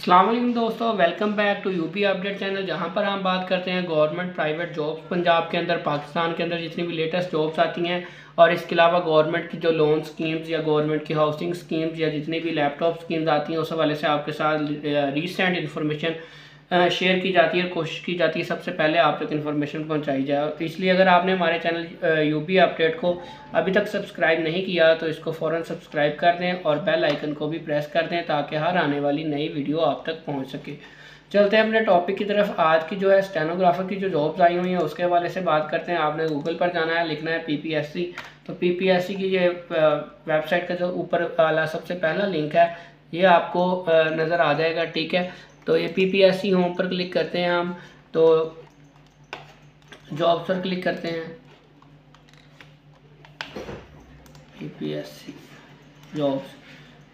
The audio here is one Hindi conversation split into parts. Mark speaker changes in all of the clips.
Speaker 1: अस्सलाम वालेकुम दोस्तों, welcome back to UP update channel, जहां पर हम बात करते हैं गवर्नमेंट प्राइवेट जॉब्स पंजाब के अंदर, पाकिस्तान के अंदर जितनी भी लेटेस्ट जॉब्स आती हैं और इसके अलावा गवर्नमेंट की जो लोन स्कीम्स या गवर्नमेंट की हाउसिंग स्कीम्स या जितनी भी लैपटॉप स्कीम्स आती हैं उस हवाले से आपके साथ रीसेंट इन्फॉर्मेशन शेयर की जाती है और कोशिश की जाती है सबसे पहले आप तक इन्फॉर्मेशन पहुंचाई जाए। तो इसलिए अगर आपने हमारे चैनल यूपी अपडेट को अभी तक सब्सक्राइब नहीं किया तो इसको फ़ौरन सब्सक्राइब कर दें और बेल आइकन को भी प्रेस कर दें ताकि हर आने वाली नई वीडियो आप तक पहुंच सके। चलते हैं अपने टॉपिक की तरफ। आज की जो है स्टेनोग्राफर की जो जॉब्स आई हुई हैं उसके हवाले से बात करते हैं। आपने गूगल पर जाना है, लिखना है PPSC। तो PPSC की ये वेबसाइट का जो ऊपर वाला सबसे पहला लिंक है ये आपको नज़र आ जाएगा, ठीक है। तो ये PPSC होम पर क्लिक करते हैं हम, तो जॉब्स पर क्लिक करते हैं, PPSC जॉब्स,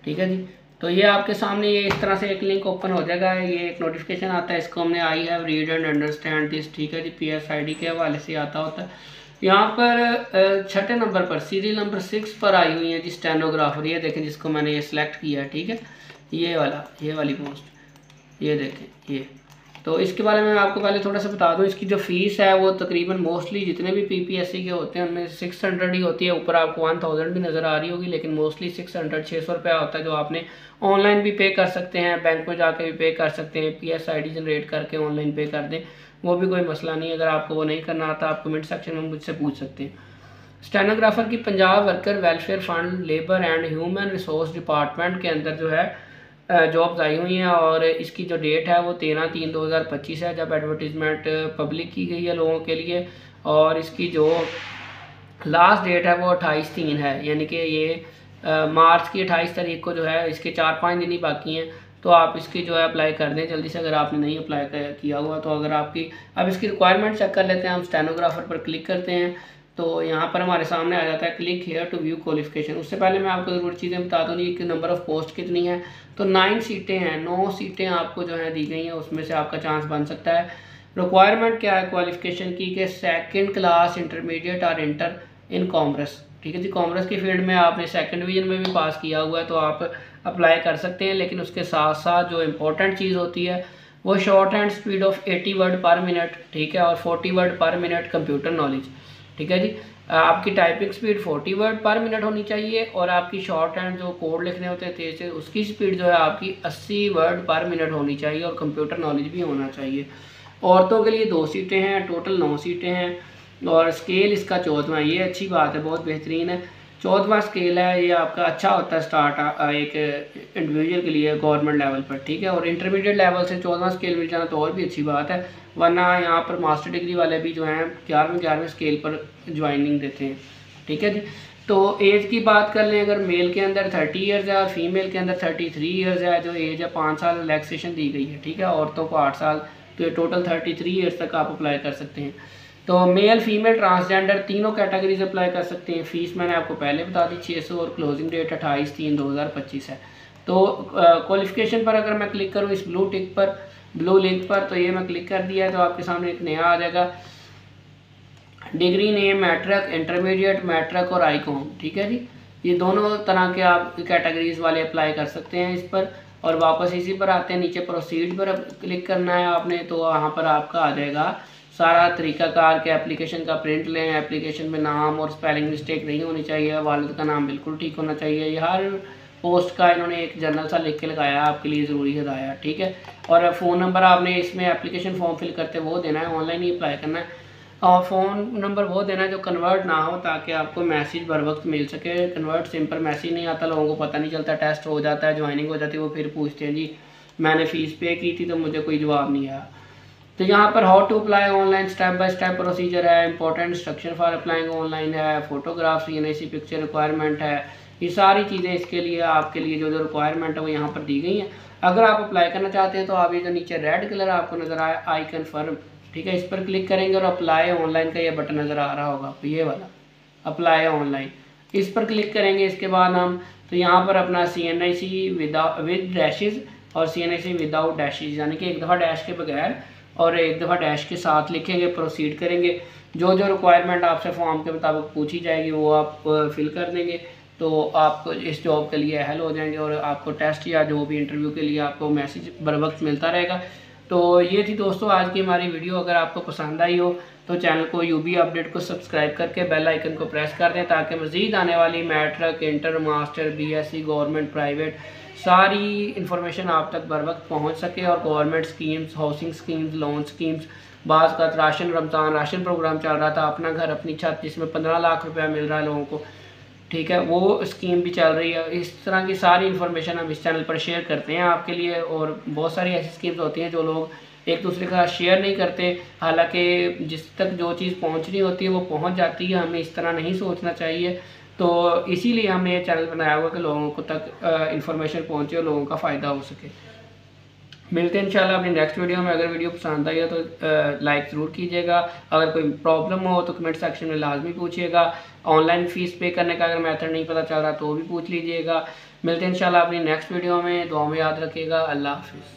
Speaker 1: ठीक है जी। तो ये आपके सामने ये इस तरह से एक लिंक ओपन हो जाएगा। ये एक नोटिफिकेशन आता है, इसको हमने I have read and understand this, ठीक है जी, PSID के हवाले से आता होता है। यहाँ पर छठे नंबर पर सीरियल नंबर 6 पर आई हुई है जी स्टेनोग्राफर। ये देखें जिसको मैंने ये सिलेक्ट किया है, ठीक है, ये वाली पोस्ट, ये देखें ये। तो इसके बारे में मैं आपको पहले थोड़ा सा बता दूं, इसकी जो फीस है वो तकरीबन मोस्टली जितने भी PPSC के होते हैं उनमें 600 ही होती है। ऊपर आपको 1000 भी नज़र आ रही होगी, लेकिन मोस्टली 600 रुपया होता है जो आपने ऑनलाइन भी पे कर सकते हैं, बैंक में जाके भी पे कर सकते हैं, PSID जनरेट करके ऑनलाइन पे कर दें, वो भी कोई मसला नहीं है। अगर आपको वो नहीं करना आता आप कमेंट सेक्शन में मुझसे पूछ सकते हैं। स्टेनोग्राफर की Punjab worker welfare fund labour and human resource department के अंदर जो है जॉब्स आई हुई हैं और इसकी जो डेट है वो 13/3/2025 है जब एडवर्टीज़मेंट पब्लिक की गई है लोगों के लिए। और इसकी जो लास्ट डेट है वो 28/3 है, यानी कि ये मार्च की 28 तारीख को जो है, इसके 4-5 दिन ही बाकी हैं। तो आप इसकी जो है अप्लाई कर दें जल्दी से, अगर आपने नहीं अप्लाई किया हुआ तो। अगर आपकी अब इसकी रिक्वायरमेंट चेक कर लेते हैं हम। स्टेनोग्राफर पर क्लिक करते हैं तो यहाँ पर हमारे सामने आ जाता है click here to view qualification. उससे पहले मैं आपको ज़रूरी चीज़ें बता दूँ कि नंबर ऑफ़ पोस्ट कितनी है। तो 9 सीटें हैं, 9 सीटें आपको जो है दी गई हैं, उसमें से आपका चांस बन सकता है। रिक्वायरमेंट क्या है क्वालिफिकेशन की कि 2nd क्लास इंटरमीडिएट और इंटर इन कॉमर्स, ठीक है जी। कॉमर्स की फील्ड में आपने 2nd डिवीज़न में भी पास किया हुआ है तो आप अप्लाई कर सकते हैं। लेकिन उसके साथ साथ जो इम्पोर्टेंट चीज़ होती है वो short hand speed of 80 word पर मिनट, ठीक है, और 40 वर्ड पर मिनट कंप्यूटर नॉलेज, ठीक है जी। आपकी टाइपिंग स्पीड 40 वर्ड पर मिनट होनी चाहिए और आपकी शॉर्ट हैंड जो कोड लिखने होते हैं तेज से, उसकी स्पीड जो है आपकी 80 वर्ड पर मिनट होनी चाहिए और कंप्यूटर नॉलेज भी होना चाहिए। औरतों के लिए 2 सीटें हैं, टोटल 9 सीटें हैं और स्केल इसका 14वां, ये अच्छी बात है, बहुत बेहतरीन है। 14वां स्केल है, ये आपका अच्छा होता है स्टार्ट एक इंडिविजुअल के लिए गवर्नमेंट लेवल पर, ठीक है। और इंटरमीडिएट लेवल से 14वां स्केल मिल जाना तो और भी अच्छी बात है, वरना यहाँ पर मास्टर डिग्री वाले भी जो हैं 11वें स्केल पर ज्वाइनिंग देते हैं, ठीक है जी। तो एज की बात कर लें, अगर मेल के अंदर 30 ईयर्स है और फीमेल के अंदर 33 ईयर्स है, जो एज है 5 साल रिलैक्सेशन दी गई है, ठीक है। औरतों को 8 साल, तो ये टोटल 33 ईयर्स तक आप अप्लाई कर सकते हैं। तो मेल फीमेल ट्रांसजेंडर तीनों कैटेगरीज अप्लाई कर सकते हैं। फ़ीस मैंने आपको पहले बता दी 600 और क्लोजिंग डेट 28/3/2025 है। तो क्वालिफिकेशन पर अगर मैं क्लिक करूँ इस ब्लू लिंक पर, तो ये मैं क्लिक कर दिया है तो आपके सामने एक नया आ जाएगा degree name, matric, intermediate, matric और आईकॉम, ठीक है जी। ये दोनों तरह के आप कैटेगरीज वाले अप्लाई कर सकते हैं इस पर। और वापस इसी पर आते हैं, नीचे प्रोसीड पर क्लिक करना है आपने, तो वहाँ पर आपका आ जाएगा सारा तरीकाकार के एप्लीकेशन का प्रिंट लें। एप्लीकेशन में नाम और स्पेलिंग मिस्टेक नहीं होनी चाहिए, वालिद का नाम बिल्कुल ठीक होना चाहिए। ये हर पोस्ट का इन्होंने एक जर्नल सा लिख के लगाया आपके लिए, ज़रूरी हिदायत, ठीक है। और फ़ोन नंबर आपने इसमें एप्लीकेशन फॉर्म फिल करते वो देना है, ऑनलाइन ही अप्लाई करना है। और फ़ोन नंबर वो देना है जो कन्वर्ट ना हो, ताकि आपको मैसेज बर वक्त मिल सके। कन्वर्ट सिंपल मैसेज नहीं आता, लोगों को पता नहीं चलता, टेस्ट हो जाता है, ज्वाइनिंग हो जाती है, वो फिर पूछते हैं जी मैंने फ़ीस पे की थी तो मुझे कोई जवाब नहीं आया। तो यहाँ पर how to apply online step by step procedure है, important instruction for applying online है, फोटोग्राफ्स NIC पिक्चर रिक्वायरमेंट है। ये सारी चीज़ें इसके लिए आपके लिए जो रिक्वायरमेंट है वो यहाँ पर दी गई हैं। अगर आप अप्लाई करना चाहते हैं तो आप ये जो नीचे रेड कलर आपको नज़र आया आई कन्फर्म, ठीक है, इस पर क्लिक करेंगे और अप्लाई ऑनलाइन का ये बटन नज़र आ रहा होगा आपको, ये वाला अप्लाई ऑनलाइन, इस पर क्लिक करेंगे। इसके बाद हम तो यहाँ पर अपना CNIC विद डैशेज़ और CNIC विदाउट डैशेज़, यानी कि एक दफ़ा डैश के बगैर और एक दफ़ा डैश के साथ लिखेंगे, प्रोसीड करेंगे। जो रिक्वायरमेंट आपसे फॉर्म के मुताबिक पूछी जाएगी वो आप फिल कर देंगे। तो आपको इस जॉब के लिए अहल हो जाएंगे और आपको टेस्ट या जो भी इंटरव्यू के लिए आपको मैसेज बर वक्त मिलता रहेगा। तो ये थी दोस्तों आज की हमारी वीडियो। अगर आपको पसंद आई हो तो चैनल को यूबी अपडेट को सब्सक्राइब करके बेल आइकन को प्रेस कर दें ताकि मज़ीद आने वाली matric, inter, master, BSc, government, private सारी इन्फॉर्मेशन आप तक बर वक्त पहुँच सके। और government schemes, housing schemes, loan schemes, बाज़ का राशन, रमज़ान राशन प्रोग्राम चल रहा था, अपना घर अपनी छत जिसमें 15 लाख रुपया मिल रहा है लोगों को, ठीक है, वो स्कीम भी चल रही है। इस तरह की सारी इन्फॉर्मेशन हम इस चैनल पर शेयर करते हैं आपके लिए। और बहुत सारी ऐसी स्कीम्स होती हैं जो लोग एक दूसरे के साथ शेयर नहीं करते, हालांकि जिस तक जो चीज़ पहुंचनी होती है वो पहुंच जाती है। हमें इस तरह नहीं सोचना चाहिए। तो इसीलिए हमने ये चैनल बनाया हुआ कि लोगों को तक इन्फॉर्मेशन पहुँचे और लोगों का फ़ायदा हो सके। मिलते हैं इंशाल्लाह अपनी नेक्स्ट वीडियो में। अगर वीडियो पसंद आई हो तो लाइक ज़रूर कीजिएगा। अगर कोई प्रॉब्लम हो तो कमेंट सेक्शन में लाजमी पूछिएगा। ऑनलाइन फ़ीस पे करने का अगर मेथड नहीं पता चल रहा तो भी पूछ लीजिएगा। मिलते हैं इंशाल्लाह अपनी नेक्स्ट वीडियो में। दुआ में याद रखिएगा। अल्लाह हाफिज़।